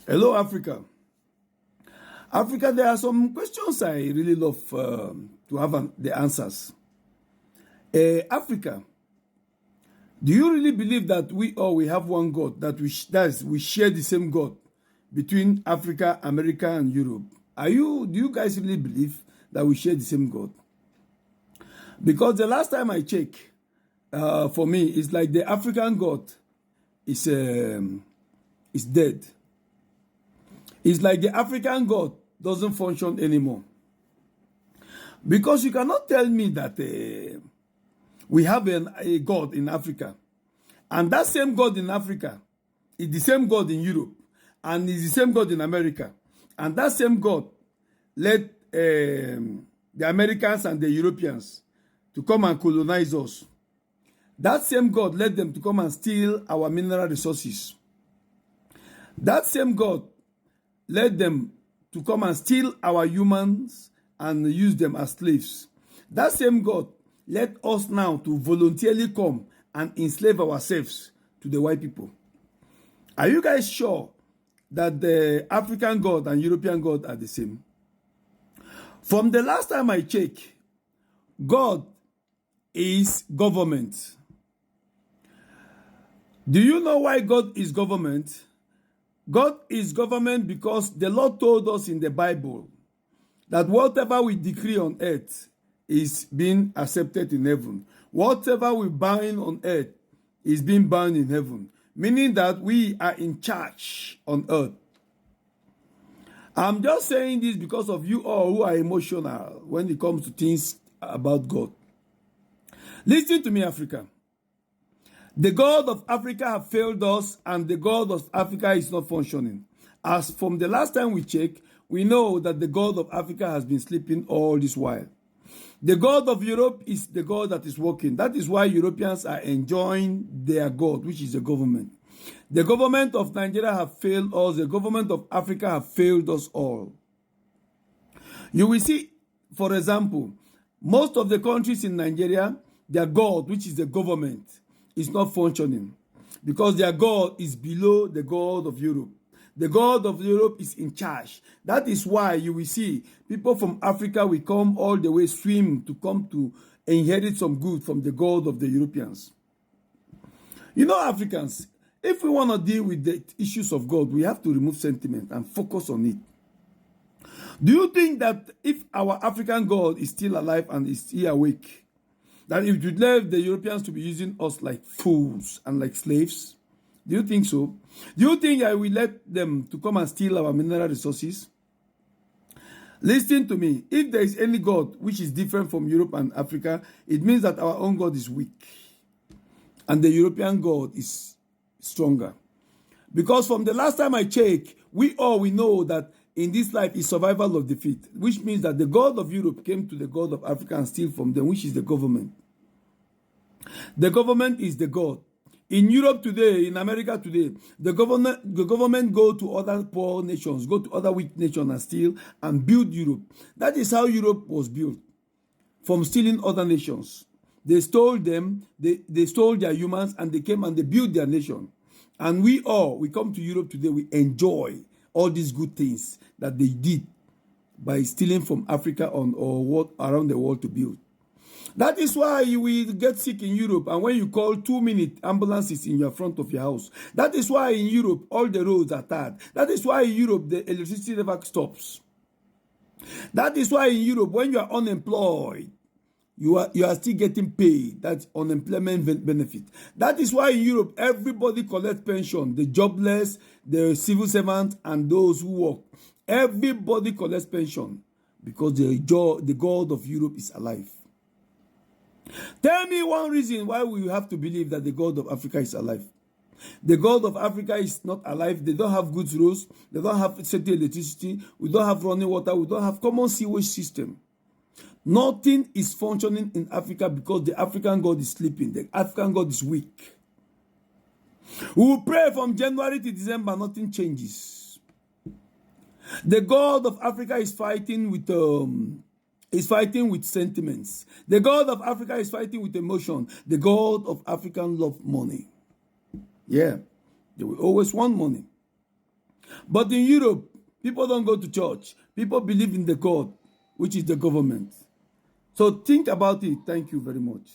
Hello, Africa. Africa, there are some questions I really love to have the answers. Africa, do you really believe that we have one God, that we share the same God between Africa, America, and Europe? Do you guys really believe that we share the same God? Because the last time I checked, for me, it's like the African God is dead. It's like the African God doesn't function anymore. Because you cannot tell me that we have a God in Africa, and that same God in Africa is the same God in Europe, and is the same God in America, and that same God led the Americans and the Europeans to come and colonize us. That same God led them to come and steal our mineral resources. That same God led them to come and steal our humans and use them as slaves. That same God led us now to voluntarily come and enslave ourselves to the white people. Are you guys sure that the African God and European God are the same? From the last time I checked, God is government. Do you know why God is government? God is government because the Lord told us in the Bible that whatever we decree on earth is being accepted in heaven. Whatever we bind on earth is being bound in heaven. Meaning that we are in charge on earth. I'm just saying this because of you all who are emotional when it comes to things about God. Listen to me, Africa. The God of Africa have failed us, and the God of Africa is not functioning. As from the last time we checked, we know that the God of Africa has been sleeping all this while. The God of Europe is the God that is working. That is why Europeans are enjoying their God, which is the government. The government of Nigeria have failed us. The government of Africa have failed us all. You will see, for example, most of the countries in Nigeria, their God, which is the government, is not functioning because their God is below the God of Europe. The God of Europe is in charge. That is why you will see people from Africa will come all the way swim to come to inherit some good from the God of the Europeans. You know, Africans, if we want to deal with the issues of God, we have to remove sentiment and focus on it. Do you think that if our African God is still alive and is still awake, that it would leave the Europeans to be using us like fools and like slaves? Do you think so? Do you think I will let them to come and steal our mineral resources? Listen to me. If there is any God which is different from Europe and Africa, it means that our own God is weak and the European God is stronger. Because from the last time I checked, we know that in this life is survival of the fit, which means that the God of Europe came to the God of Africa and steal from them, which is the government. The government is the God. In Europe today, in America today, the government go to other poor nations, go to other weak nations and steal and build Europe. That is how Europe was built, from stealing other nations. They stole them, they stole their humans, and they came and they built their nation. And we come to Europe today, we enjoy all these good things that they did by stealing from Africa or what around the world to build. That is why you will get sick in Europe, and when you call 2-minute ambulances in your front of your house. That is why in Europe all the roads are tarred. That is why in Europe the electricity never stops. That is why in Europe when you are unemployed, you are still getting paid. That's unemployment benefit. That is why in Europe everybody collects pension. The jobless, the civil servants, and those who work. Everybody collects pension because the God of Europe is alive. Tell me one reason why we have to believe that the God of Africa is alive. The God of Africa is not alive. They don't have good roads. They don't have certain electricity. We don't have running water. We don't have common sewage system. Nothing is functioning in Africa because the African God is sleeping. The African God is weak. We will pray from January to December, nothing changes. The God of Africa is fighting with sentiments. The God of Africa is fighting with emotion. The God of Africa loves money. Yeah, they will always want money. But in Europe, people don't go to church. People believe in the God, which is the government. So think about it. Thank you very much.